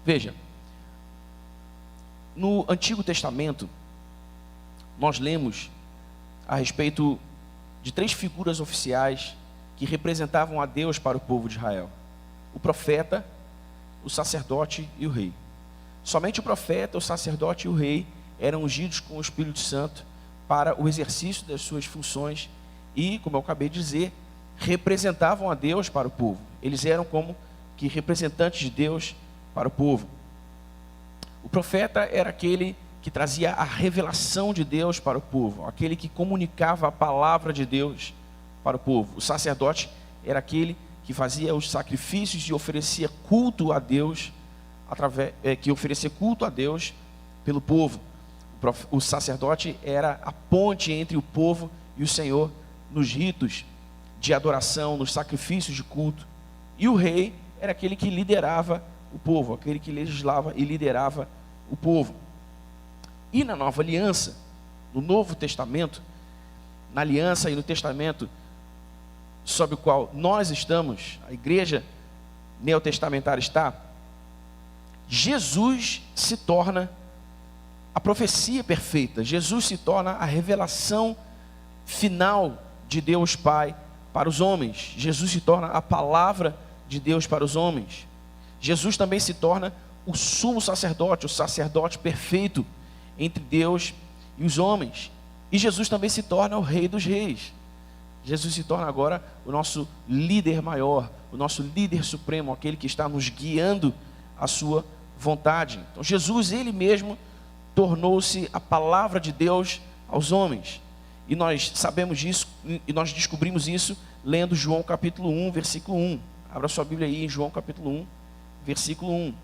Veja, no Antigo Testamento, nós lemos a respeito de 3 figuras oficiais que representavam a Deus para o povo de Israel: o profeta, o sacerdote e o rei. Somente o profeta, o sacerdote e o rei eram ungidos com o Espírito Santo para o exercício das suas funções e, como eu acabei de dizer, representavam a Deus para o povo. Eles eram como que representantes de Deus para o povo. O profeta era aquele que trazia a revelação de Deus para o povo, aquele que comunicava a palavra de Deus para o povo. O sacerdote era aquele que fazia os sacrifícios e oferecia culto a Deus, que oferecia culto a Deus pelo povo. O sacerdote era a ponte entre o povo e o Senhor nos ritos de adoração, nos sacrifícios de culto. E o rei era aquele que liderava o povo, aquele que legislava e liderava o povo. E na Nova Aliança, no Novo Testamento, na Aliança e no Testamento sob o qual nós estamos, a igreja neotestamentária está, Jesus se torna a profecia perfeita. Jesus se torna a revelação final de Deus Pai para os homens. Jesus se torna a palavra de Deus para os homens. Jesus também se torna o sumo sacerdote, o sacerdote perfeito entre Deus e os homens. E Jesus também se torna o Rei dos Reis. Jesus se torna agora o nosso líder maior, o nosso líder supremo, aquele que está nos guiando à sua vontade. Então Jesus, ele mesmo, tornou-se a palavra de Deus aos homens. E nós sabemos disso, e nós descobrimos isso lendo João capítulo 1, versículo 1. Abra sua Bíblia aí em João capítulo 1, versículo 1.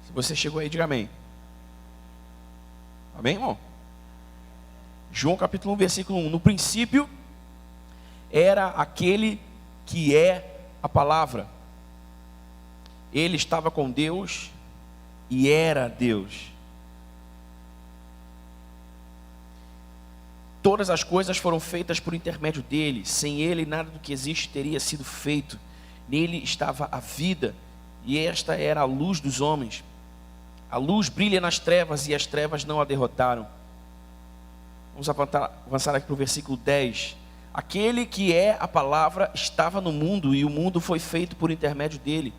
Se você chegou aí, diga amém. Amém, irmão? João capítulo 1, versículo 1. No princípio era aquele que é a palavra. Ele estava com Deus e era Deus. Todas as coisas foram feitas por intermédio dele. Sem ele, nada do que existe teria sido feito. Nele estava a vida, e esta era a luz dos homens. A luz brilha nas trevas, e as trevas não a derrotaram. Vamos avançar aqui para o versículo 10. Aquele que é a palavra estava no mundo, e o mundo foi feito por intermédio dele,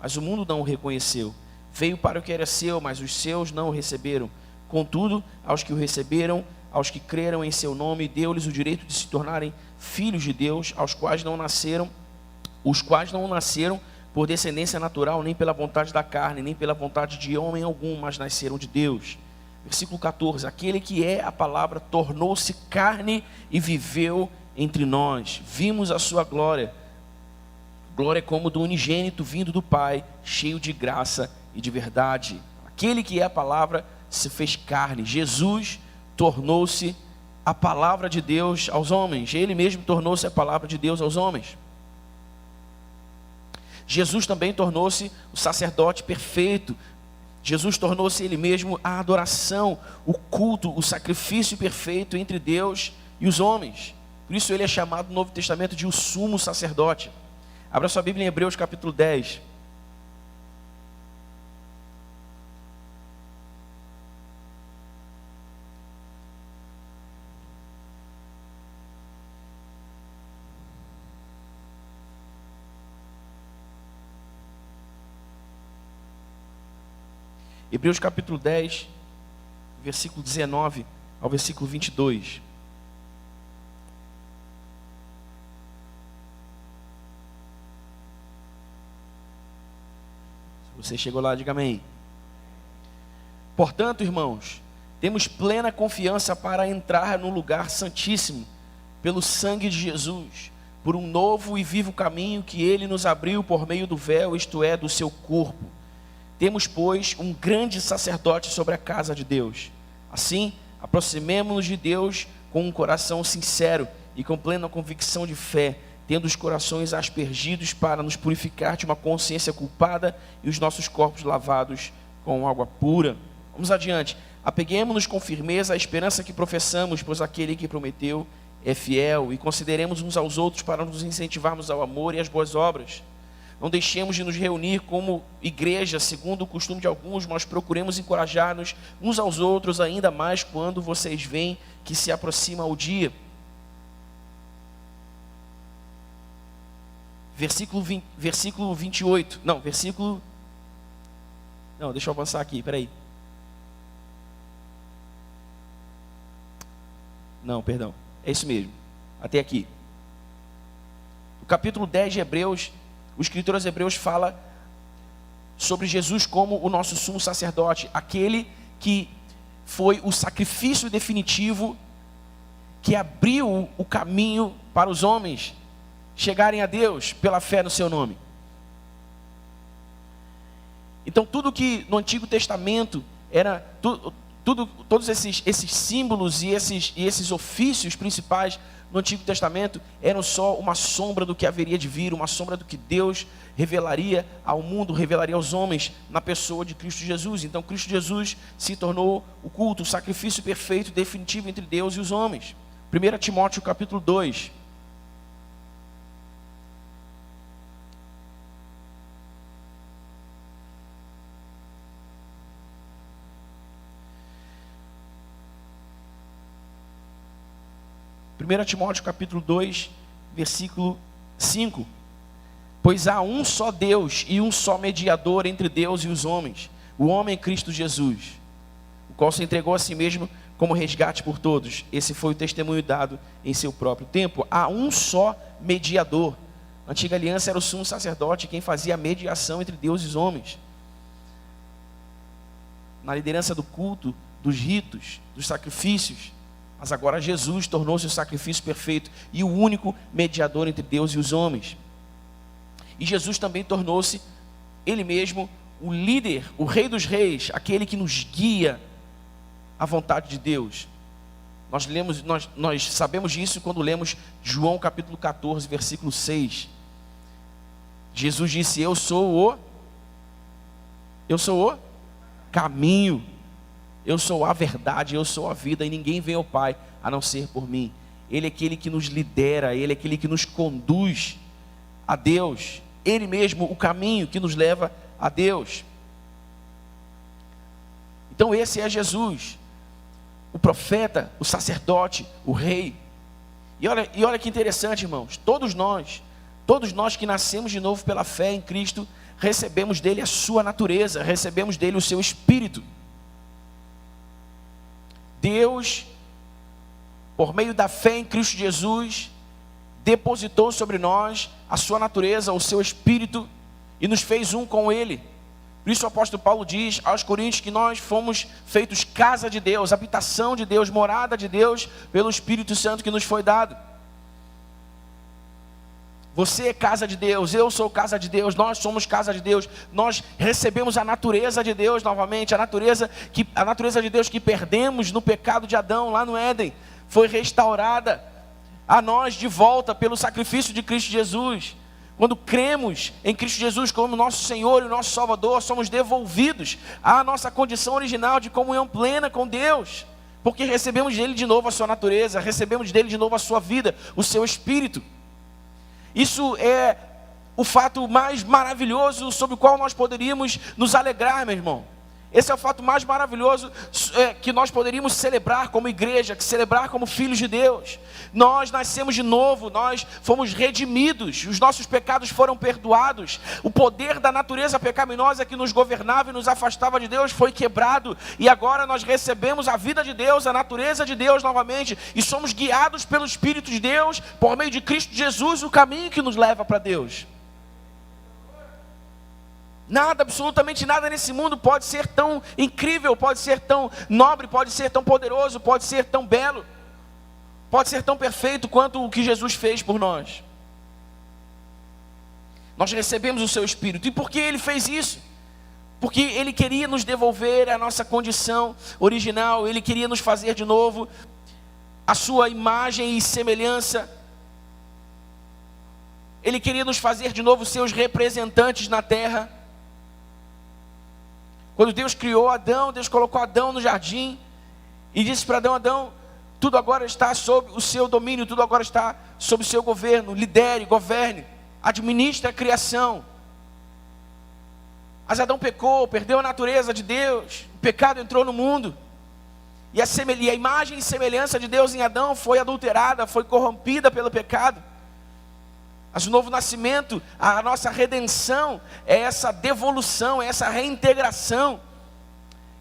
mas o mundo não o reconheceu. Veio para o que era seu, mas os seus não o receberam. Contudo, aos que o receberam, aos que creram em seu nome, deu-lhes o direito de se tornarem filhos de Deus, os quais não nasceram por descendência natural, nem pela vontade da carne, nem pela vontade de homem algum, mas nasceram de Deus. Versículo 14. Aquele que é a palavra tornou-se carne e viveu entre nós. Vimos a sua glória. Glória como do unigênito vindo do Pai, cheio de graça e de verdade. Aquele que é a palavra se fez carne. Jesus tornou-se a palavra de Deus aos homens. Ele mesmo tornou-se a palavra de Deus aos homens. Jesus também tornou-se o sacerdote perfeito. Jesus tornou-se ele mesmo a adoração, o culto, o sacrifício perfeito entre Deus e os homens. Por isso ele é chamado no Novo Testamento de o sumo sacerdote. Abra sua Bíblia em Hebreus capítulo 10. Hebreus capítulo 10, versículo 19 ao versículo 22. Se você chegou lá, diga amém. Portanto, irmãos, temos plena confiança para entrar no lugar santíssimo, pelo sangue de Jesus, por um novo e vivo caminho que ele nos abriu por meio do véu, isto é, do seu corpo. Temos, pois, um grande sacerdote sobre a casa de Deus. Assim, aproximemo-nos de Deus com um coração sincero e com plena convicção de fé, tendo os corações aspergidos para nos purificar de uma consciência culpada e os nossos corpos lavados com água pura. Vamos adiante. Apeguemo-nos com firmeza à esperança que professamos, pois aquele que prometeu é fiel, e consideremos uns aos outros para nos incentivarmos ao amor e às boas obras. Não deixemos de nos reunir como igreja, segundo o costume de alguns, mas procuremos encorajar-nos uns aos outros, ainda mais quando vocês veem que se aproxima o dia. Versículo 28. Não, deixa eu avançar aqui, peraí. Não, perdão. É isso mesmo. Até aqui. O capítulo 10 de Hebreus, o escritor aos Hebreus fala sobre Jesus como o nosso sumo sacerdote, aquele que foi o sacrifício definitivo que abriu o caminho para os homens chegarem a Deus pela fé no seu nome. Então tudo que no Antigo Testamento era todos esses símbolos e esses ofícios principais no Antigo Testamento eram só uma sombra do que haveria de vir, uma sombra do que Deus revelaria ao mundo, revelaria aos homens na pessoa de Cristo Jesus. Então Cristo Jesus se tornou o culto, o sacrifício perfeito e definitivo entre Deus e os homens. 1 Timóteo capítulo 2. Timóteo capítulo 2, versículo 5. Pois há um só Deus e um só mediador entre Deus e os homens, o homem Cristo Jesus, o qual se entregou a si mesmo como resgate por todos. Esse foi o testemunho dado em seu próprio tempo. Há um só mediador. A antiga aliança era o sumo sacerdote, quem fazia a mediação entre Deus e os homens. Na liderança do culto, dos ritos, dos sacrifícios. Mas agora Jesus tornou-se o sacrifício perfeito e o único mediador entre Deus e os homens. E Jesus também tornou-se, Ele mesmo, o líder, o Rei dos Reis, aquele que nos guia à vontade de Deus. Nós sabemos disso quando lemos João capítulo 14, versículo 6. Jesus disse: Eu sou o caminho. Eu sou a verdade, eu sou a vida, e ninguém vem ao Pai a não ser por mim. Ele é aquele que nos lidera, Ele é aquele que nos conduz a Deus. Ele mesmo, o caminho que nos leva a Deus. Então esse é Jesus, o profeta, o sacerdote, o rei. E olha que interessante, irmãos, todos nós que nascemos de novo pela fé em Cristo, recebemos dele a sua natureza, recebemos dele o seu espírito. Deus, por meio da fé em Cristo Jesus, depositou sobre nós a sua natureza, o seu espírito, e nos fez um com Ele. Por isso o apóstolo Paulo diz aos Coríntios que nós fomos feitos casa de Deus, habitação de Deus, morada de Deus, pelo Espírito Santo que nos foi dado. Você é casa de Deus, eu sou casa de Deus, nós somos casa de Deus. Nós recebemos a natureza de Deus novamente, a natureza de Deus que perdemos no pecado de Adão lá no Éden, foi restaurada a nós de volta pelo sacrifício de Cristo Jesus. Quando cremos em Cristo Jesus como nosso Senhor e nosso Salvador, somos devolvidos à nossa condição original de comunhão plena com Deus, porque recebemos dele de novo a sua natureza, recebemos dele de novo a sua vida, o seu Espírito. Isso é o fato mais maravilhoso sobre o qual nós poderíamos nos alegrar, meu irmão. Esse é o fato mais maravilhoso que nós poderíamos celebrar como igreja, celebrar como filhos de Deus. Nós nascemos de novo, nós fomos redimidos, os nossos pecados foram perdoados. O poder da natureza pecaminosa que nos governava e nos afastava de Deus foi quebrado. E agora nós recebemos a vida de Deus, a natureza de Deus novamente. E somos guiados pelo Espírito de Deus, por meio de Cristo Jesus, o caminho que nos leva para Deus. Nada, absolutamente nada nesse mundo pode ser tão incrível, pode ser tão nobre, pode ser tão poderoso, pode ser tão belo, pode ser tão perfeito quanto o que Jesus fez por nós. Nós recebemos o seu Espírito. E por que Ele fez isso? Porque Ele queria nos devolver a nossa condição original, Ele queria nos fazer de novo a sua imagem e semelhança. Ele queria nos fazer de novo seus representantes na terra. Quando Deus criou Adão, Deus colocou Adão no jardim e disse para Adão: Adão, tudo agora está sob o seu domínio, tudo agora está sob o seu governo. Lidere, governe, administre a criação. Mas Adão pecou, perdeu a natureza de Deus, o pecado entrou no mundo. E a imagem e semelhança de Deus em Adão foi adulterada, foi corrompida pelo pecado. Mas o novo nascimento, a nossa redenção, é essa devolução, é essa reintegração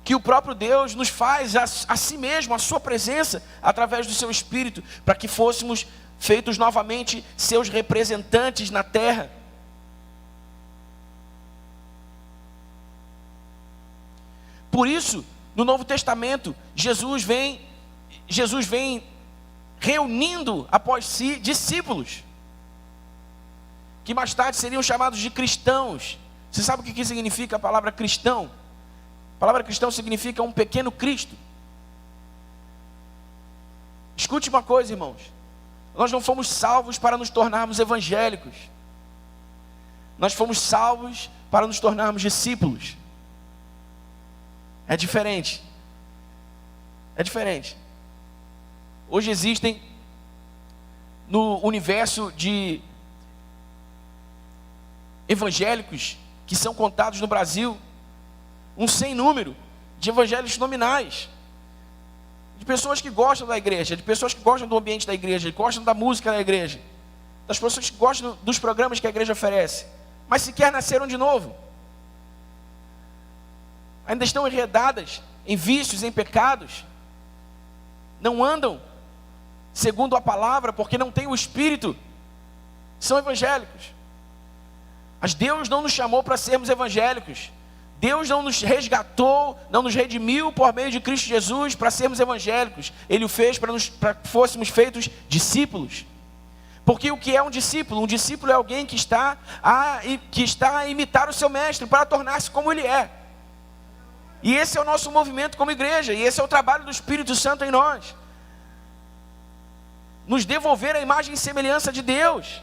que o próprio Deus nos faz a si mesmo, a sua presença, através do seu Espírito, para que fôssemos feitos novamente seus representantes na terra. Por isso, no Novo Testamento, Jesus vem reunindo após si discípulos, que mais tarde seriam chamados de cristãos. Você sabe o que significa a palavra cristão? A palavra cristão significa um pequeno Cristo. Escute uma coisa, irmãos. Nós não fomos salvos para nos tornarmos evangélicos. Nós fomos salvos para nos tornarmos discípulos. É diferente. É diferente. Hoje existem no universo de evangélicos que são contados no Brasil um sem número de evangélicos nominais, de pessoas que gostam da igreja, de pessoas que gostam do ambiente da igreja, que gostam da música da igreja, das pessoas que gostam dos programas que a igreja oferece, mas sequer nasceram de novo. Ainda estão enredadas em vícios, em pecados, não andam segundo a palavra, porque não têm o Espírito, são evangélicos. Mas Deus não nos chamou para sermos evangélicos. Deus não nos resgatou, não nos redimiu por meio de Cristo Jesus para sermos evangélicos. Ele o fez para que fôssemos feitos discípulos. Porque o que é um discípulo? Um discípulo é alguém que está a imitar o seu mestre para tornar-se como ele é. E esse é o nosso movimento como igreja, e esse é o trabalho do Espírito Santo em nós. Nos devolver a imagem e semelhança de Deus,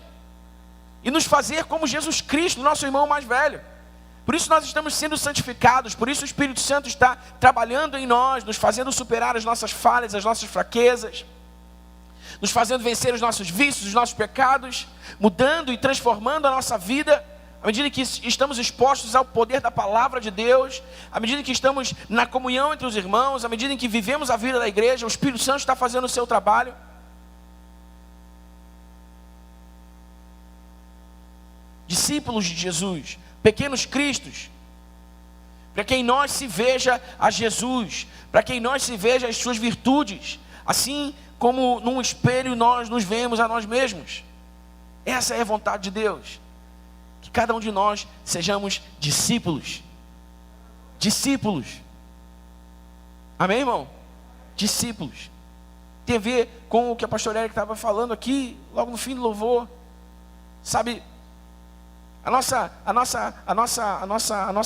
e nos fazer como Jesus Cristo, nosso irmão mais velho. Por isso nós estamos sendo santificados, por isso o Espírito Santo está trabalhando em nós, nos fazendo superar as nossas falhas, as nossas fraquezas, nos fazendo vencer os nossos vícios, os nossos pecados, mudando e transformando a nossa vida, à medida que estamos expostos ao poder da palavra de Deus, à medida que estamos na comunhão entre os irmãos, à medida em que vivemos a vida da igreja, o Espírito Santo está fazendo o seu trabalho. Discípulos de Jesus, pequenos cristos, para que em nós se veja a Jesus, para que em nós se veja as suas virtudes, assim como num espelho nós nos vemos a nós mesmos. Essa é a vontade de Deus, que cada um de nós sejamos discípulos. Discípulos. Amém, irmão? Discípulos. Tem a ver com o que a pastora Érica estava falando aqui, logo no fim do louvor. Sabe, a nossa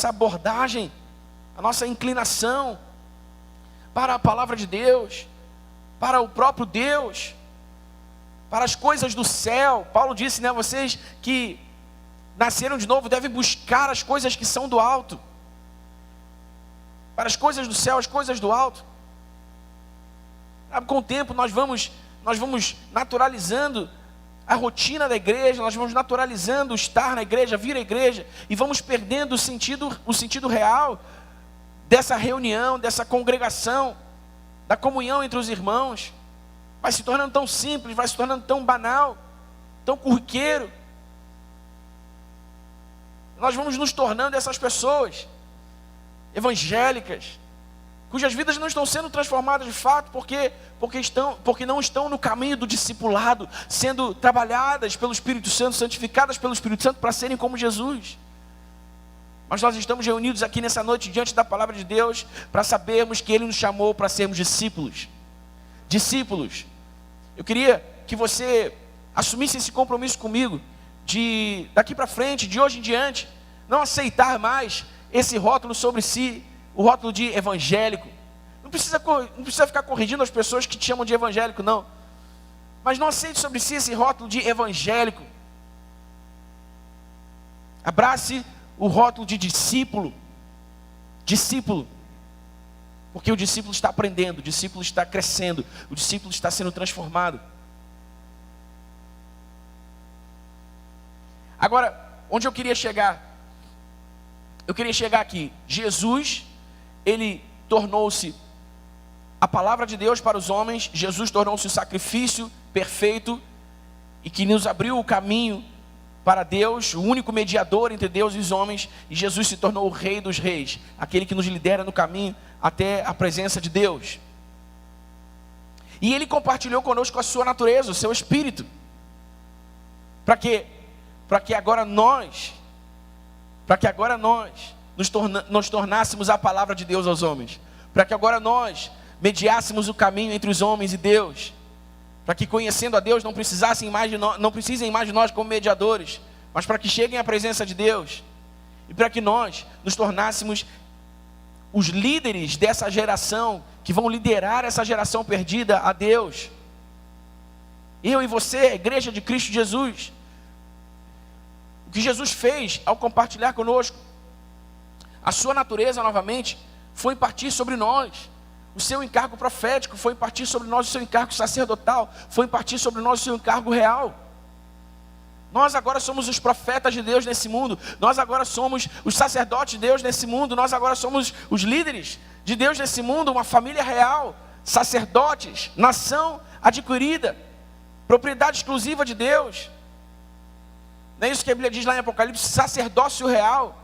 abordagem, a nossa inclinação para a palavra de Deus, para o próprio Deus, para as coisas do céu. Paulo disse, né, vocês que nasceram de novo devem buscar as coisas que são do alto, para as coisas do céu, as coisas do alto. Com o tempo nós vamos naturalizando a rotina da igreja, nós vamos naturalizando o estar na igreja, vir à igreja, e vamos perdendo o sentido real dessa reunião, dessa congregação, da comunhão entre os irmãos. Vai se tornando tão simples, vai se tornando tão banal, tão corriqueiro. Nós vamos nos tornando essas pessoas evangélicas, cujas vidas não estão sendo transformadas de fato, porque não estão no caminho do discipulado, sendo trabalhadas pelo Espírito Santo, santificadas pelo Espírito Santo para serem como Jesus. Mas nós estamos reunidos aqui nessa noite diante da palavra de Deus para sabermos que Ele nos chamou para sermos discípulos. Discípulos. Eu queria que você assumisse esse compromisso comigo, de daqui para frente, de hoje em diante, não aceitar mais esse rótulo sobre si, o rótulo de evangélico, Não precisa ficar corrigindo as pessoas que te chamam de evangélico, não. Mas não aceite sobre si esse rótulo de evangélico. Abrace o rótulo de discípulo. Discípulo. Porque o discípulo está aprendendo, o discípulo está crescendo, o discípulo está sendo transformado. Agora, onde eu queria chegar? Eu queria chegar aqui. Jesus, ele tornou-se a palavra de Deus para os homens. Jesus tornou-se o sacrifício perfeito e que nos abriu o caminho para Deus, o único mediador entre Deus e os homens. E Jesus se tornou o Rei dos Reis, aquele que nos lidera no caminho até a presença de Deus. E ele compartilhou conosco a sua natureza, o seu espírito. Para quê? Para que agora nós nos tornássemos a palavra de Deus aos homens. Para que agora nós mediássemos o caminho entre os homens e Deus. Para que, conhecendo a Deus, não precisem mais de nós como mediadores, mas para que cheguem à presença de Deus. E para que nós nos tornássemos os líderes dessa geração, que vão liderar essa geração perdida a Deus. Eu e você, a igreja de Cristo Jesus. O que Jesus fez ao compartilhar conosco a sua natureza novamente, foi impartir sobre nós o seu encargo profético, foi impartir sobre nós o seu encargo sacerdotal, foi impartir sobre nós o seu encargo real. Nós agora somos os profetas de Deus nesse mundo, nós agora somos os sacerdotes de Deus nesse mundo, nós agora somos os líderes de Deus nesse mundo, uma família real, sacerdotes, nação adquirida, propriedade exclusiva de Deus. Não é isso que a Bíblia diz lá em Apocalipse, sacerdócio real.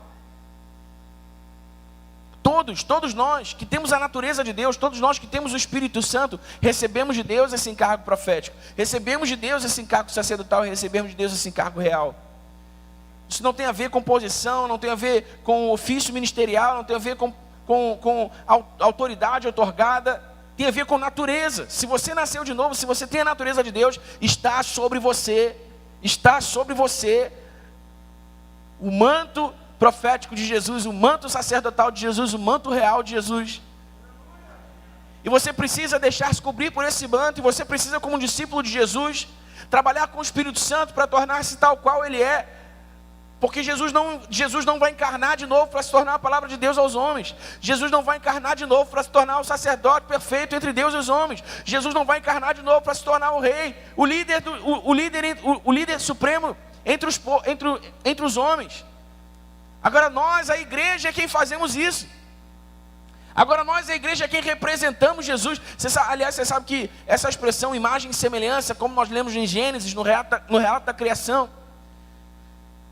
Todos nós que temos a natureza de Deus, todos nós que temos o Espírito Santo, recebemos de Deus esse encargo profético, recebemos de Deus esse encargo sacerdotal e recebemos de Deus esse encargo real. Isso não tem a ver com posição, não tem a ver com ofício ministerial, não tem a ver com autoridade otorgada, tem a ver com natureza. Se você nasceu de novo, se você tem a natureza de Deus, está sobre você o manto profético de Jesus, o manto sacerdotal de Jesus, o manto real de Jesus. E você precisa deixar-se cobrir por esse manto, e você precisa, como um discípulo de Jesus, trabalhar com o Espírito Santo para tornar-se tal qual Ele é. Porque Jesus não vai encarnar de novo para se tornar a palavra de Deus aos homens. Jesus não vai encarnar de novo para se tornar o sacerdote perfeito entre Deus e os homens. Jesus não vai encarnar de novo para se tornar o rei, o líder supremo entre os homens. Agora nós, a igreja, é quem fazemos isso. Agora nós, a igreja, é quem representamos Jesus. Aliás, você sabe que essa expressão imagem e semelhança, como nós lemos em Gênesis, no relato da criação,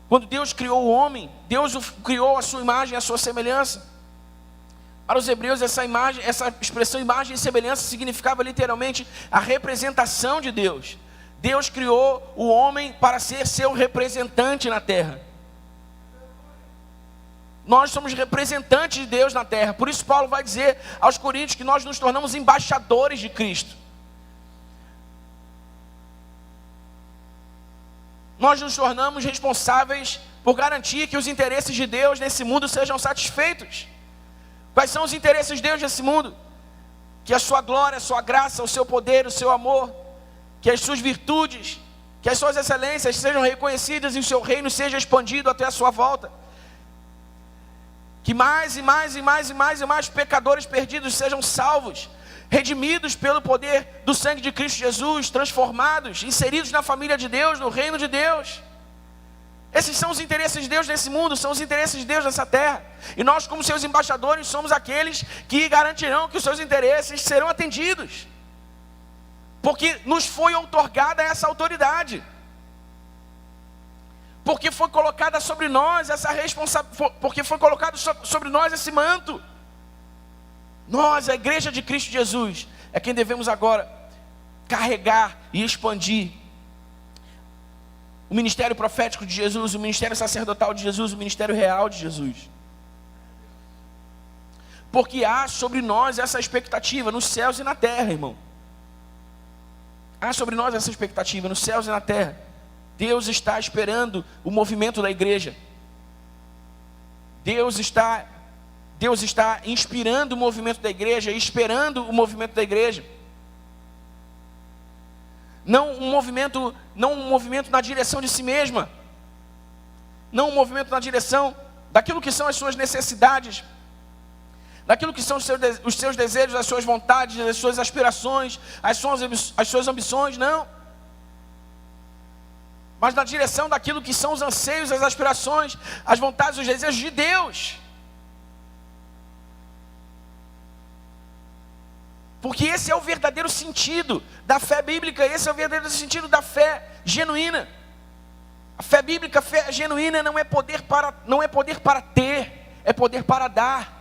quando Deus criou o homem, Deus o criou a sua imagem e a sua semelhança. Para os hebreus, essa expressão imagem e semelhança significava literalmente a representação de Deus. Deus criou o homem para ser seu representante na terra. Nós somos representantes de Deus na terra. Por isso Paulo vai dizer aos Coríntios que nós nos tornamos embaixadores de Cristo. Nós nos tornamos responsáveis por garantir que os interesses de Deus nesse mundo sejam satisfeitos. Quais são os interesses de Deus nesse mundo? Que a sua glória, a sua graça, o seu poder, o seu amor, que as suas virtudes, que as suas excelências sejam reconhecidas e o seu reino seja expandido até a sua volta. Que mais e mais pecadores perdidos sejam salvos, redimidos pelo poder do sangue de Cristo Jesus, transformados, inseridos na família de Deus, no reino de Deus. Esses são os interesses de Deus nesse mundo, são os interesses de Deus nessa terra. E nós, como seus embaixadores, somos aqueles que garantirão que os seus interesses serão atendidos. Porque nos foi outorgada essa autoridade. Porque foi colocada sobre nós essa responsabilidade, porque foi colocado sobre nós esse manto. Nós, a igreja de Cristo Jesus, é quem devemos agora carregar e expandir o ministério profético de Jesus, o ministério sacerdotal de Jesus, o ministério real de Jesus. Porque há sobre nós essa expectativa nos céus e na terra, irmão. Há sobre nós essa expectativa nos céus e na terra. Deus está esperando o movimento da igreja. Deus está Deus está inspirando o movimento da igreja, esperando o movimento da igreja. Não um movimento na direção de si mesma. Não um movimento na direção daquilo que são as suas necessidades, daquilo que são os seus desejos, as suas vontades, as suas aspirações, as suas ambições, não. Mas na direção daquilo que são os anseios, as aspirações, as vontades, os desejos de Deus. Porque esse é o verdadeiro sentido da fé bíblica, esse é o verdadeiro sentido da fé genuína. A fé bíblica, a fé genuína não é poder para ter, é poder para dar.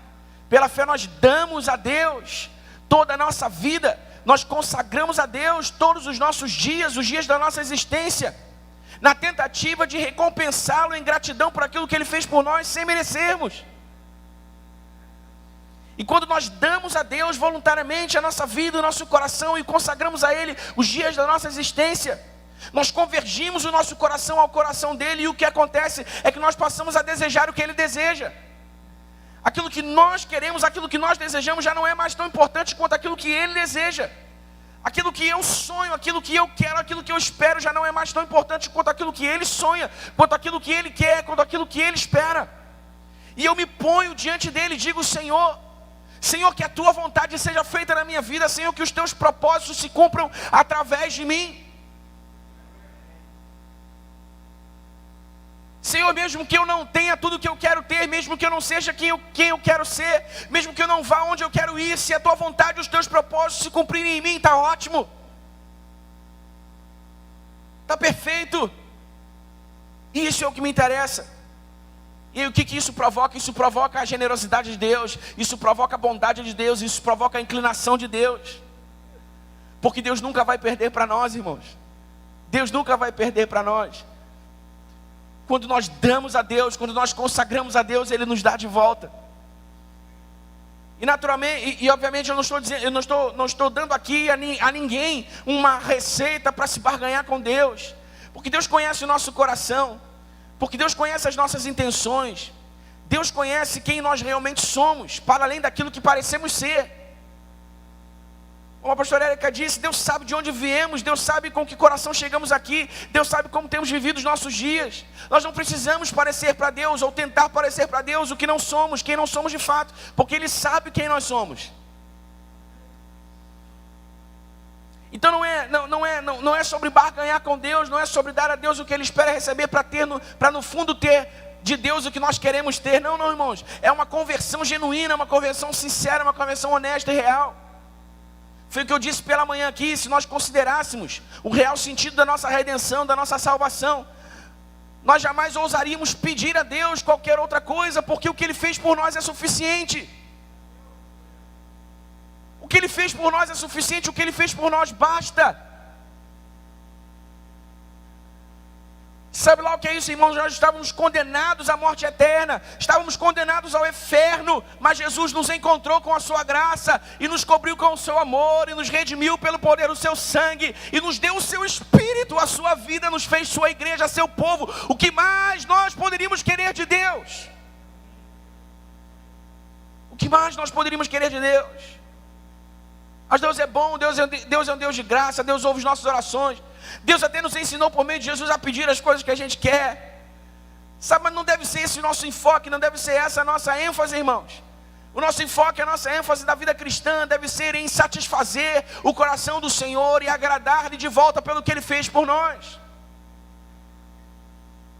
Pela fé nós damos a Deus toda a nossa vida, nós consagramos a Deus todos os nossos dias, os dias da nossa existência, na tentativa de recompensá-lo em gratidão por aquilo que Ele fez por nós, sem merecermos. E quando nós damos a Deus voluntariamente a nossa vida, o nosso coração, e consagramos a Ele os dias da nossa existência, nós convergimos o nosso coração ao coração dEle, e o que acontece é que nós passamos a desejar o que Ele deseja. Aquilo que nós queremos, aquilo que nós desejamos já não é mais tão importante quanto aquilo que Ele deseja. Aquilo que eu sonho, aquilo que eu quero, aquilo que eu espero já não é mais tão importante quanto aquilo que Ele sonha, quanto aquilo que Ele quer, quanto aquilo que Ele espera. E eu me ponho diante dEle e digo: Senhor, que a Tua vontade seja feita na minha vida, Senhor, que os Teus propósitos se cumpram através de mim. Senhor, mesmo que eu não tenha tudo o que eu quero ter, mesmo que eu não seja quem eu quero ser, mesmo que eu não vá onde eu quero ir, se a Tua vontade e os Teus propósitos se cumprirem em mim, está ótimo, está perfeito, e isso é o que me interessa. E o que isso provoca? Isso provoca a generosidade de Deus, isso provoca a bondade de Deus, isso provoca a inclinação de Deus, porque Deus nunca vai perder para nós, irmãos. Deus nunca vai perder para nós. Quando nós damos a Deus, quando nós consagramos a Deus, Ele nos dá de volta. E naturalmente, e obviamente eu não estou dando aqui a ninguém uma receita para se barganhar com Deus, porque Deus conhece o nosso coração, porque Deus conhece as nossas intenções, Deus conhece quem nós realmente somos, para além daquilo que parecemos ser. Como a pastora Érica disse, Deus sabe de onde viemos, Deus sabe com que coração chegamos aqui, Deus sabe como temos vivido os nossos dias. Nós não precisamos parecer para Deus, ou tentar parecer para Deus o que não somos, quem não somos de fato, porque Ele sabe quem nós somos. Então não é sobre barganhar com Deus, não é sobre dar a Deus o que Ele espera receber, para no fundo ter de Deus o que nós queremos ter. Não, irmãos, é uma conversão genuína, uma conversão sincera, uma conversão honesta e real. Foi o que eu disse pela manhã aqui: se nós considerássemos o real sentido da nossa redenção, da nossa salvação, nós jamais ousaríamos pedir a Deus qualquer outra coisa, porque o que Ele fez por nós é suficiente. O que Ele fez por nós é suficiente, o que Ele fez por nós basta. Sabe lá o que é isso, irmãos? Nós estávamos condenados à morte eterna, estávamos condenados ao inferno, mas Jesus nos encontrou com a sua graça, e nos cobriu com o seu amor, e nos redimiu pelo poder do seu sangue, e nos deu o seu Espírito, a sua vida, nos fez sua igreja, seu povo. O que mais nós poderíamos querer de Deus? O que mais nós poderíamos querer de Deus? Mas Deus é bom, Deus é um Deus de graça, Deus ouve as nossas orações. Deus até nos ensinou por meio de Jesus a pedir as coisas que a gente quer. Sabe, mas não deve ser esse o nosso enfoque, não deve ser essa a nossa ênfase, irmãos. O nosso enfoque, a nossa ênfase da vida cristã deve ser em satisfazer o coração do Senhor e agradar-lhe de volta pelo que Ele fez por nós.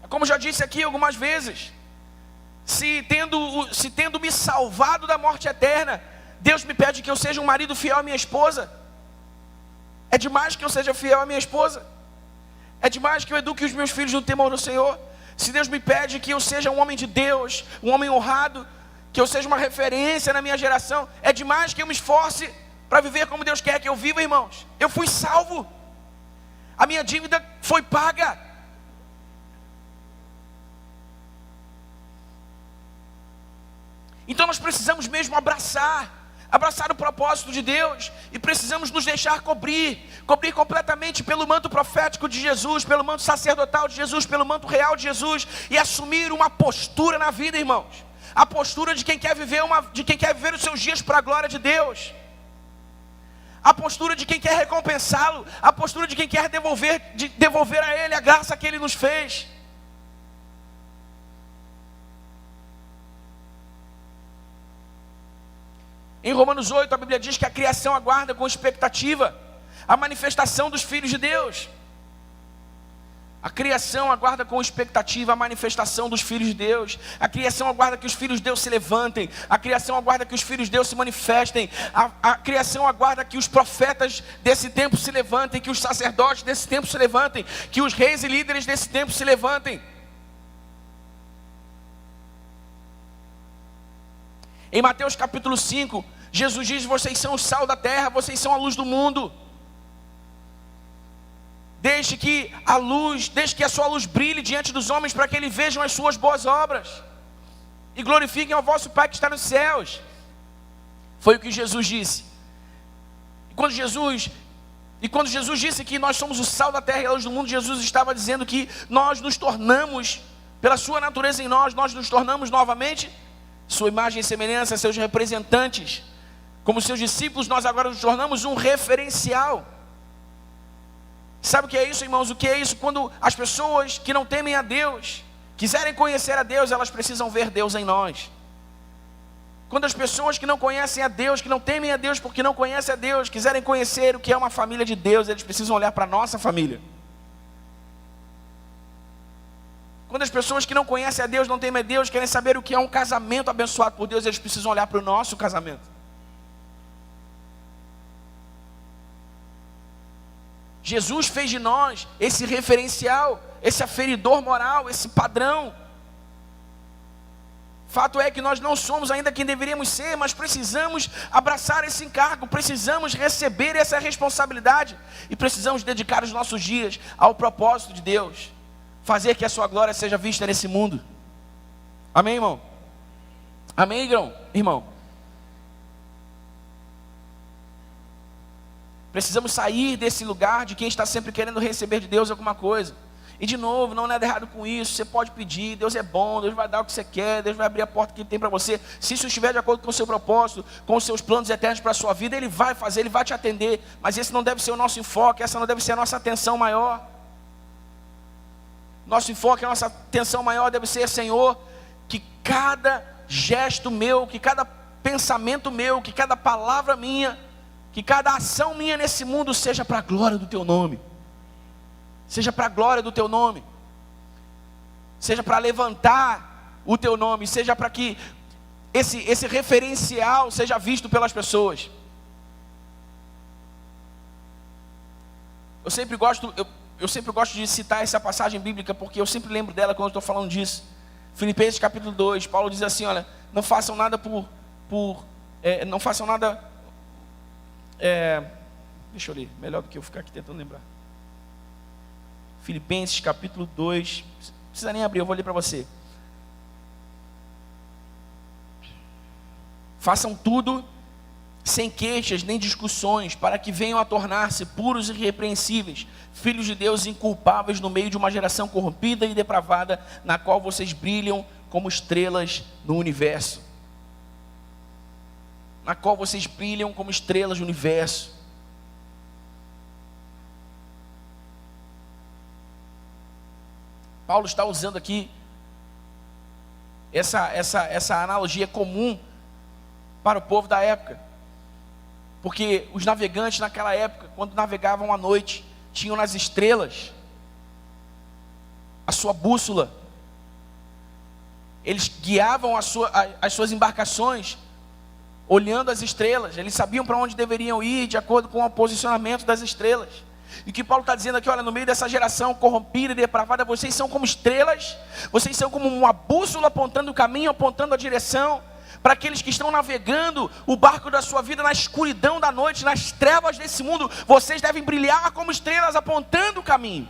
Como já disse aqui algumas vezes, se tendo me salvado da morte eterna, Deus me pede que eu seja um marido fiel à minha esposa, é demais que eu seja fiel à minha esposa, é demais que eu eduque os meus filhos no temor do Senhor. Se Deus me pede que eu seja um homem de Deus, um homem honrado, que eu seja uma referência na minha geração, é demais que eu me esforce para viver como Deus quer que eu viva, irmãos. Eu fui salvo, a minha dívida foi paga. Então nós precisamos mesmo abraçar o propósito de Deus, e precisamos nos deixar cobrir completamente pelo manto profético de Jesus, pelo manto sacerdotal de Jesus, pelo manto real de Jesus, e assumir uma postura na vida, irmãos. A postura de quem quer viver os seus dias para a glória de Deus. A postura de quem quer recompensá-lo. A postura de quem quer devolver a Ele a graça que Ele nos fez. Em Romanos 8, a Bíblia diz que a criação aguarda com expectativa a manifestação dos filhos de Deus. A criação aguarda com expectativa a manifestação dos filhos de Deus. A criação aguarda que os filhos de Deus se levantem. A criação aguarda que os filhos de Deus se manifestem. A criação aguarda que os profetas desse tempo se levantem, que os sacerdotes desse tempo se levantem, que os reis e líderes desse tempo se levantem. Em Mateus capítulo 5, Jesus diz: vocês são o sal da terra, vocês são a luz do mundo. Deixe que a sua luz brilhe diante dos homens, para que eles vejam as suas boas obras e glorifiquem ao vosso Pai que está nos céus. Foi o que Jesus disse. E quando Jesus disse que nós somos o sal da terra e a luz do mundo, Jesus estava dizendo que nós nos tornamos, pela sua natureza em nós nos tornamos novamente sua imagem e semelhança, seus representantes. Como seus discípulos, nós agora nos tornamos um referencial. Sabe o que é isso, irmãos? O que é isso? Quando as pessoas que não temem a Deus quiserem conhecer a Deus, elas precisam ver Deus em nós. Quando as pessoas que não conhecem a Deus, que não temem a Deus porque não conhecem a Deus, quiserem conhecer o que é uma família de Deus, eles precisam olhar para a nossa família. Quando as pessoas que não conhecem a Deus, não temem a Deus, querem saber o que é um casamento abençoado por Deus, eles precisam olhar para o nosso casamento. Jesus fez de nós esse referencial, esse aferidor moral, esse padrão. Fato é que nós não somos ainda quem deveríamos ser, mas precisamos abraçar esse encargo, precisamos receber essa responsabilidade e precisamos dedicar os nossos dias ao propósito de Deus, fazer que a sua glória seja vista nesse mundo. Amém, irmão? Amém, irmão? Precisamos sair desse lugar de quem está sempre querendo receber de Deus alguma coisa. E de novo, não é nada errado com isso. Você pode pedir, Deus é bom, Deus vai dar o que você quer, Deus vai abrir a porta que Ele tem para você. Se isso estiver de acordo com o seu propósito, com os seus planos eternos para a sua vida, Ele vai fazer, Ele vai te atender. Mas esse não deve ser o nosso enfoque, essa não deve ser a nossa atenção maior. Nosso enfoque, a nossa atenção maior deve ser: Senhor, que cada gesto meu, que cada pensamento meu, que cada palavra minha, que cada ação minha nesse mundo seja para a glória do Teu nome. Seja para a glória do Teu nome. Seja para levantar o Teu nome. Seja para que esse referencial seja visto pelas pessoas. Eu sempre gosto de citar essa passagem bíblica, porque eu sempre lembro dela quando eu estou falando disso. Filipenses capítulo 2, Paulo diz assim: olha, não façam nada não façam nada... deixa eu ler, melhor do que eu ficar aqui tentando lembrar. Filipenses capítulo 2, não precisa nem abrir, eu vou ler para você. Façam tudo sem queixas nem discussões, para que venham a tornar-se puros e irrepreensíveis, filhos de Deus inculpáveis no meio de uma geração corrompida e depravada, na qual vocês brilham como estrelas no universo. Na qual vocês brilham como estrelas no universo. Paulo está usando aqui essa analogia comum para o povo da época. Porque os navegantes naquela época, quando navegavam à noite, tinham nas estrelas a sua bússola. Eles guiavam as suas embarcações olhando as estrelas. Eles sabiam para onde deveriam ir de acordo com o posicionamento das estrelas. E o que Paulo está dizendo aqui: olha, no meio dessa geração corrompida e depravada, vocês são como estrelas, vocês são como uma bússola apontando o caminho, apontando a direção, para aqueles que estão navegando o barco da sua vida na escuridão da noite, nas trevas desse mundo. Vocês devem brilhar como estrelas apontando o caminho.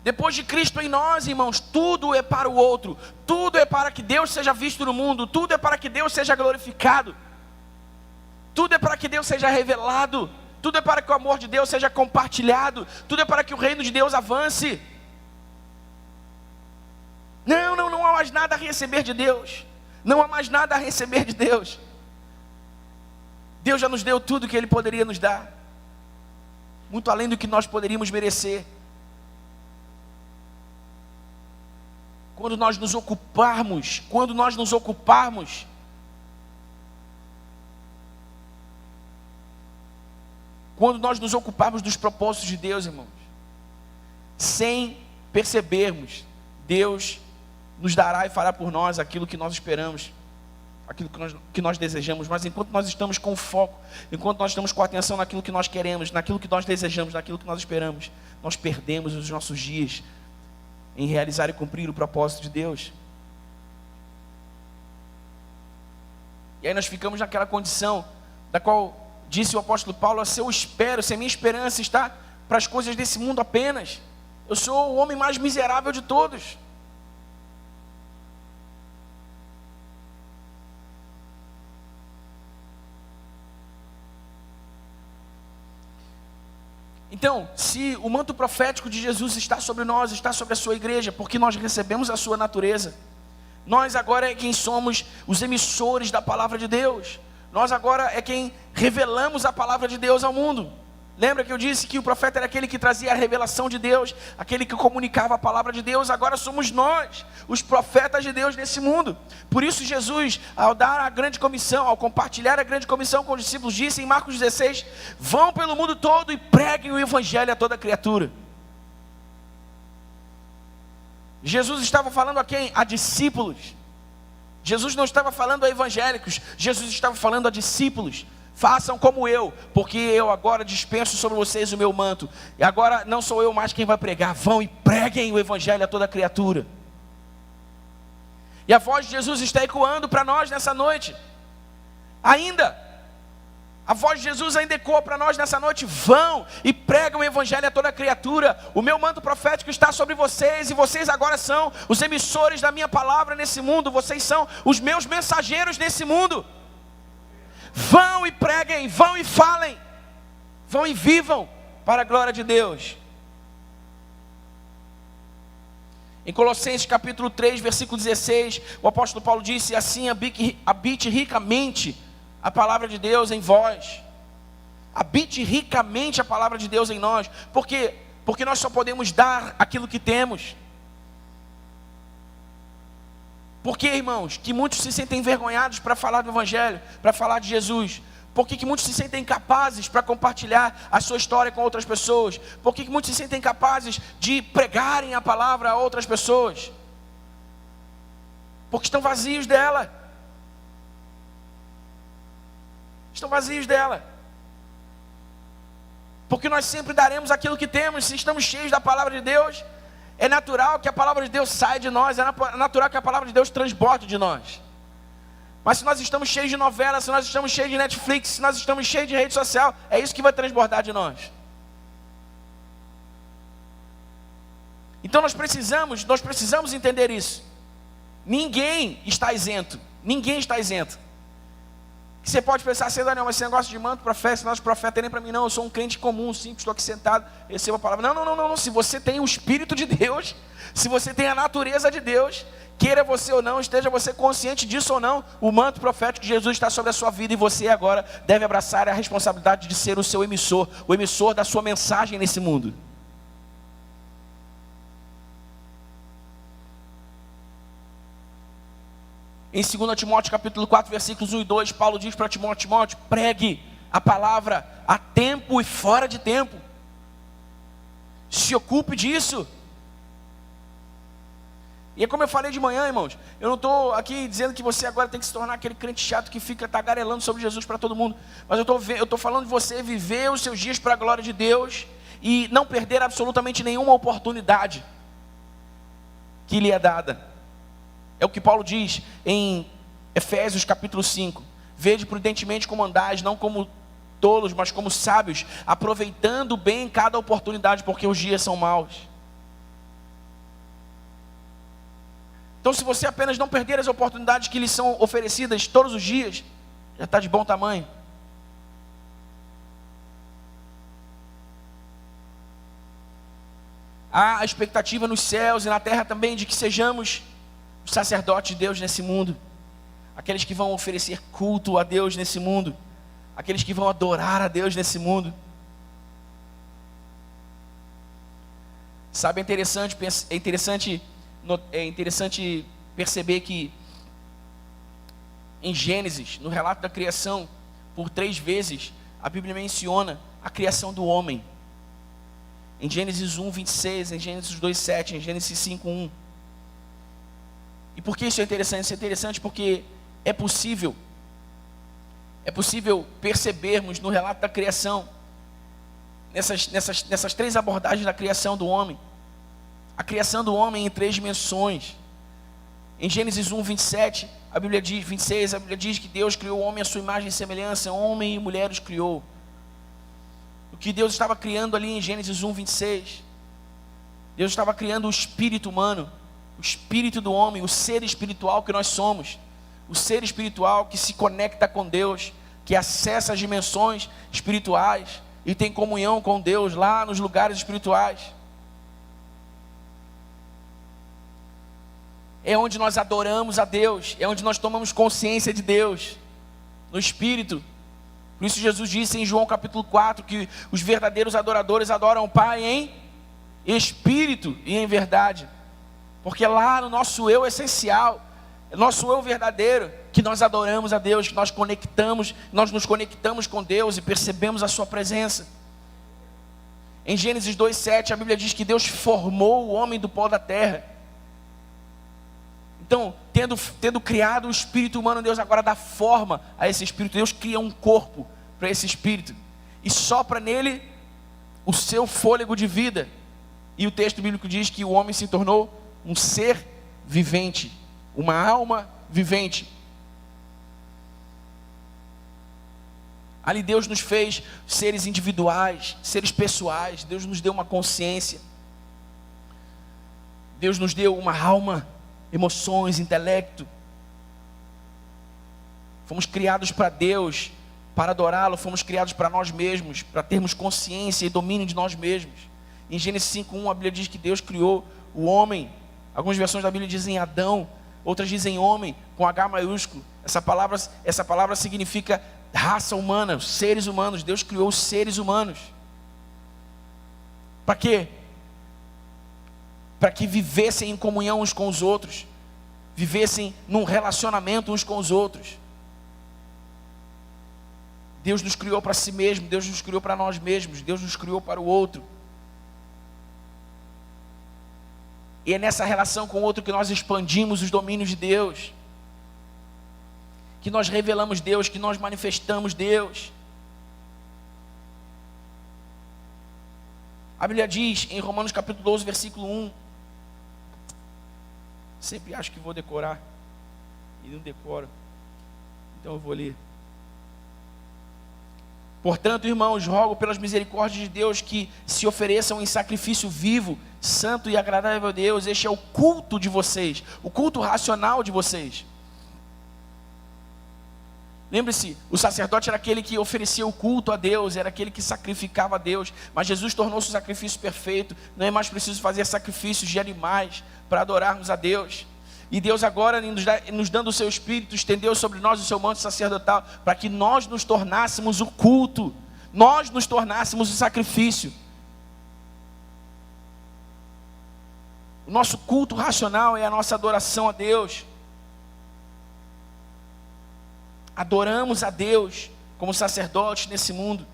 Depois de Cristo em nós, irmãos, tudo é para o outro. Tudo é para que Deus seja visto no mundo. Tudo é para que Deus seja glorificado. Tudo é para que Deus seja revelado. tudo é para que o amor de Deus seja compartilhado, tudo é para que o reino de Deus avance. Não há mais nada a receber de Deus. Não há mais nada a receber de Deus. Deus já nos deu tudo que Ele poderia nos dar, muito além do que nós poderíamos merecer. Quando nós nos ocuparmos dos propósitos de Deus, irmãos, sem percebermos, Deus nos dará e fará por nós aquilo que nós esperamos, aquilo que nós desejamos. Mas enquanto nós estamos com foco, enquanto nós estamos com atenção naquilo que nós queremos, naquilo que nós desejamos, naquilo que nós esperamos, nós perdemos os nossos dias em realizar e cumprir o propósito de Deus. E aí nós ficamos naquela condição da qual disse o apóstolo Paulo: se a minha esperança está para as coisas desse mundo apenas, eu sou o homem mais miserável de todos. Então, se o manto profético de Jesus está sobre nós, está sobre a sua igreja, porque nós recebemos a sua natureza, nós agora é quem somos os emissores da palavra de Deus, nós agora é quem revelamos a palavra de Deus ao mundo. Lembra que eu disse que o profeta era aquele que trazia a revelação de Deus, aquele que comunicava a palavra de Deus? Agora somos nós, os profetas de Deus nesse mundo. Por isso Jesus, ao dar a grande comissão, ao compartilhar a grande comissão com os discípulos, disse em Marcos 16: vão pelo mundo todo e preguem o evangelho a toda criatura. Jesus estava falando a quem? A discípulos. Jesus não estava falando a evangélicos, Jesus estava falando a discípulos. Façam como eu, porque eu agora dispenso sobre vocês o meu manto. E agora não sou eu mais quem vai pregar. Vão e preguem o evangelho a toda criatura. E a voz de Jesus está ecoando para nós nessa noite. A voz de Jesus ainda ecoa para nós nessa noite: vão e pregam o evangelho a toda criatura. O meu manto profético está sobre vocês, e vocês agora são os emissores da minha palavra nesse mundo. Vocês são os meus mensageiros nesse mundo. Vão e preguem, vão e falem, vão e vivam para a glória de Deus. Em Colossenses capítulo 3, versículo 16, o apóstolo Paulo disse assim: habite ricamente a palavra de Deus em vós. Habite ricamente a palavra de Deus em nós. Por quê? Porque nós só podemos dar aquilo que temos. Por que, irmãos, que muitos se sentem envergonhados para falar do evangelho, para falar de Jesus? Por que muitos se sentem incapazes para compartilhar a sua história com outras pessoas? Por que muitos se sentem incapazes de pregarem a palavra a outras pessoas? Porque estão vazios dela. Estão vazios dela. Porque nós sempre daremos aquilo que temos. Se estamos cheios da palavra de Deus, é natural que a palavra de Deus saia de nós, é natural que a palavra de Deus transborde de nós. Mas se nós estamos cheios de novelas, se nós estamos cheios de Netflix, se nós estamos cheios de rede social, é isso que vai transbordar de nós. Então nós precisamos entender isso. Ninguém está isento. Ninguém está isento. Você pode pensar assim: Daniel, mas esse negócio de manto, profeta, esse negócio de profeta nem para mim não. Eu sou um crente comum, simples, estou aqui sentado, recebo a palavra. Não. Se você tem o Espírito de Deus, se você tem a natureza de Deus, queira você ou não, esteja você consciente disso ou não, o manto profético de Jesus está sobre a sua vida, e você agora deve abraçar a responsabilidade de ser o seu emissor, o emissor da sua mensagem nesse mundo. Em 2 Timóteo capítulo 4, versículos 1 e 2, Paulo diz para Timóteo: pregue a palavra a tempo e fora de tempo. Se ocupe disso. E é como eu falei de manhã, irmãos, eu não estou aqui dizendo que você agora tem que se tornar aquele crente chato que fica tagarelando sobre Jesus para todo mundo. Mas eu estou falando de você viver os seus dias para a glória de Deus e não perder absolutamente nenhuma oportunidade que lhe é dada. É o que Paulo diz em Efésios capítulo 5. Vede prudentemente como andais, não como tolos, mas como sábios, aproveitando bem cada oportunidade, porque os dias são maus. Então, se você apenas não perder as oportunidades que lhe são oferecidas todos os dias, já está de bom tamanho. há a expectativa nos céus e na terra também de que sejamos os sacerdotes de Deus nesse mundo, aqueles que vão oferecer culto a Deus nesse mundo, aqueles que vão adorar a Deus nesse mundo. Sabe, é interessante perceber que em Gênesis, no relato da criação, por 3 vezes, a Bíblia menciona a criação do homem. Em Gênesis 1, 26, em Gênesis 2, 7, em Gênesis 5, 1. E por que isso é interessante? Isso é interessante porque é possível percebermos no relato da criação, nessas 3 abordagens da criação do homem, a criação do homem em 3 dimensões. Em Gênesis 1, 27, a Bíblia diz, 26, a Bíblia diz que Deus criou o homem à sua imagem e semelhança, homem e mulher os criou. O que Deus estava criando ali em Gênesis 1, 26, Deus estava criando o espírito humano, o espírito do homem, o ser espiritual que nós somos, o ser espiritual que se conecta com Deus, que acessa as dimensões espirituais e tem comunhão com Deus lá nos lugares espirituais. É onde nós adoramos a Deus, é onde nós tomamos consciência de Deus, no Espírito. Por isso Jesus disse em João capítulo 4, que os verdadeiros adoradores adoram o Pai em Espírito e em verdade. Porque lá no nosso eu essencial, nosso eu verdadeiro, que nós adoramos a Deus, que nós nos conectamos com Deus e percebemos a sua presença. Em Gênesis 2:7, a Bíblia diz que Deus formou o homem do pó da terra. Então, tendo criado o espírito humano, Deus agora dá forma a esse espírito. Deus cria um corpo para esse espírito e sopra nele o seu fôlego de vida. E o texto bíblico diz que o homem se tornou um ser vivente, uma alma vivente. Ali Deus nos fez seres individuais, seres pessoais. Deus nos deu uma consciência. Deus nos deu uma alma, emoções, intelecto. Fomos criados para Deus, para adorá-lo. Fomos criados para nós mesmos, para termos consciência e domínio de nós mesmos. Em Gênesis 5:1, a Bíblia diz que Deus criou o homem. Algumas versões da Bíblia dizem Adão, outras dizem homem, com H maiúsculo. Essa palavra significa raça humana, seres humanos. Deus criou os seres humanos. Para quê? Para que vivessem em comunhão uns com os outros, vivessem num relacionamento uns com os outros. Deus nos criou para si mesmo, Deus nos criou para nós mesmos, Deus nos criou para o outro. E é nessa relação com o outro que nós expandimos os domínios de Deus, que nós revelamos Deus, que nós manifestamos Deus. A Bíblia diz em Romanos capítulo 12, versículo 1, sempre acho que vou decorar e não decoro, então eu vou ler. Portanto, irmãos, rogo pelas misericórdias de Deus que se ofereçam em sacrifício vivo, santo e agradável a Deus. Este é o culto de vocês, o culto racional de vocês. Lembre-se, o sacerdote era aquele que oferecia o culto a Deus, era aquele que sacrificava a Deus. Mas Jesus tornou-se o sacrifício perfeito. Não é mais preciso fazer sacrifícios de animais para adorarmos a Deus. E Deus agora, nos dando o seu Espírito, estendeu sobre nós o seu manto sacerdotal, para que nós nos tornássemos o culto, nós nos tornássemos o sacrifício. O nosso culto racional é a nossa adoração a Deus. Adoramos a Deus como sacerdotes nesse mundo,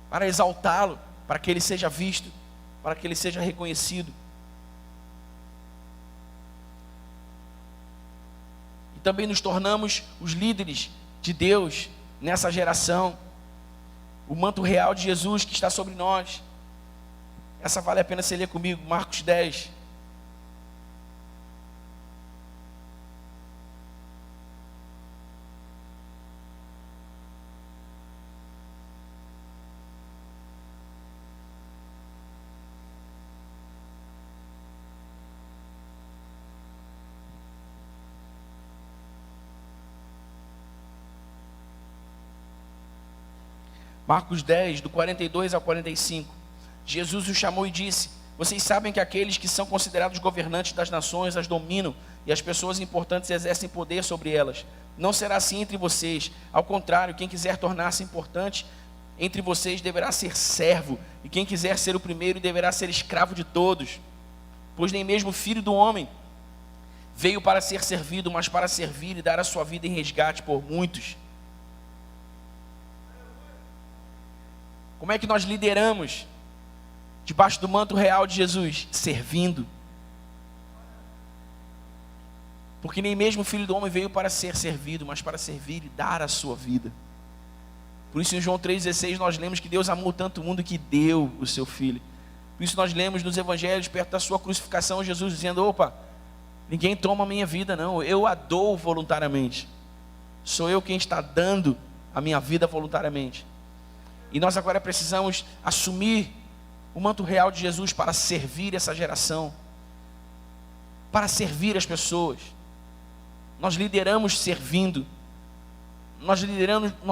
para exaltá-lo, para que Ele seja visto, para que Ele seja reconhecido. E também nos tornamos os líderes de Deus nessa geração. O manto real de Jesus que está sobre nós. Essa vale a pena você ler comigo, Marcos 10. Marcos 10, do 42 ao 45. Jesus o chamou e disse: Vocês sabem que aqueles que são considerados governantes das nações as dominam, e as pessoas importantes exercem poder sobre elas. Não será assim entre vocês. Ao contrário, quem quiser tornar-se importante entre vocês deverá ser servo, e quem quiser ser o primeiro deverá ser escravo de todos. Pois nem mesmo o Filho do Homem veio para ser servido, mas para servir e dar a sua vida em resgate por muitos. Como é que nós lideramos debaixo do manto real de Jesus? Servindo. Porque nem mesmo o Filho do Homem veio para ser servido, mas para servir e dar a sua vida. Por isso em João 3,16 nós lemos que Deus amou tanto o mundo que deu o seu Filho. Por isso nós lemos nos evangelhos, perto da sua crucificação, Jesus dizendo: opa, ninguém toma a minha vida não, eu a dou voluntariamente. Sou eu quem está dando a minha vida voluntariamente. E nós agora precisamos assumir o manto real de Jesus para servir essa geração, para servir as pessoas. Nós lideramos servindo, nós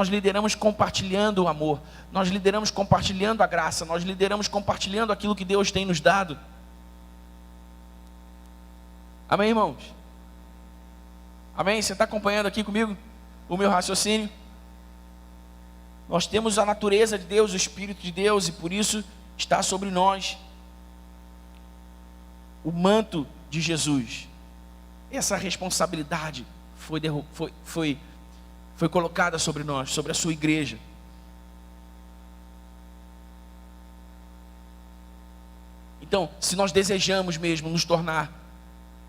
lideramos compartilhando o amor, nós lideramos compartilhando a graça, nós lideramos compartilhando aquilo que Deus tem nos dado. Amém, irmãos? Amém? Você está acompanhando aqui comigo o meu raciocínio? Nós temos a natureza de Deus, o Espírito de Deus, e por isso está sobre nós o manto de Jesus. Essa responsabilidade foi colocada sobre nós, sobre a sua igreja. Então, se nós desejamos mesmo nos tornar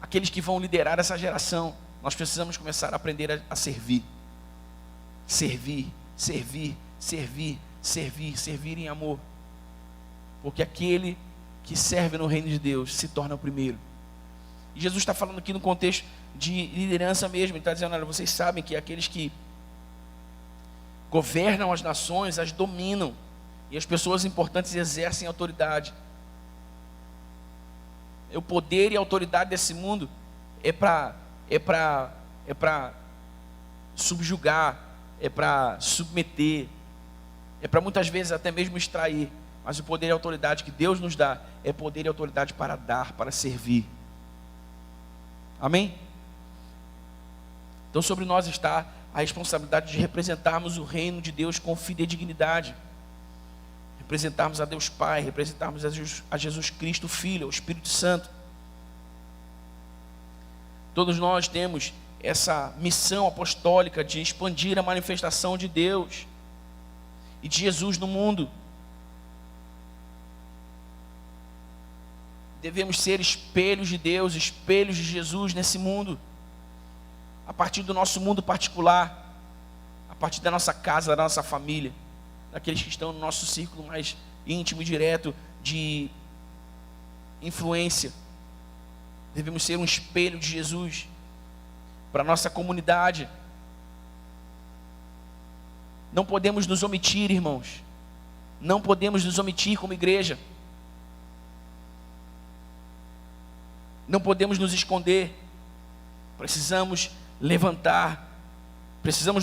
aqueles que vão liderar essa geração, nós precisamos começar a aprender a servir. Servir, servir, servir, servir, servir em amor. Porque aquele que serve no reino de Deus se torna o primeiro. E Jesus está falando aqui no contexto de liderança mesmo. Ele está dizendo: olha, vocês sabem que aqueles que governam as nações, as dominam, e as pessoas importantes exercem autoridade. O poder e a autoridade desse mundo é para subjugar, é para submeter, é para muitas vezes até mesmo extrair. Mas o poder e a autoridade que Deus nos dá é poder e autoridade para dar, para servir. Amém? Então sobre nós está a responsabilidade de representarmos o reino de Deus com fidedignidade. Representarmos a Deus Pai, representarmos a Jesus Cristo Filho, o Espírito Santo. Todos nós temos essa missão apostólica de expandir a manifestação de Deus e de Jesus no mundo. Devemos ser espelhos de Deus, espelhos de Jesus nesse mundo, a partir do nosso mundo particular, a partir da nossa casa, da nossa família, daqueles que estão no nosso círculo mais íntimo e direto de influência. Devemos ser um espelho de Jesus para a nossa comunidade. Não podemos nos omitir, irmãos. Não podemos nos omitir como igreja. Não podemos nos esconder. Precisamos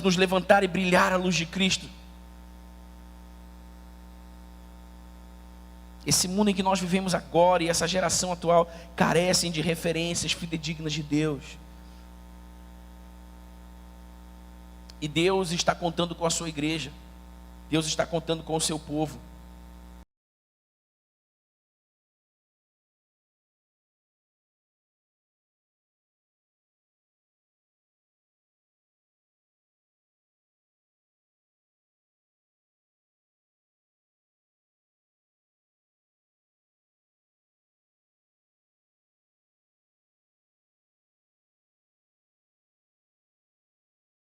nos levantar e brilhar a luz de Cristo. Esse mundo em que nós vivemos agora e essa geração atual carecem de referências fidedignas de Deus. E Deus está contando com a sua igreja. Deus está contando com o seu povo.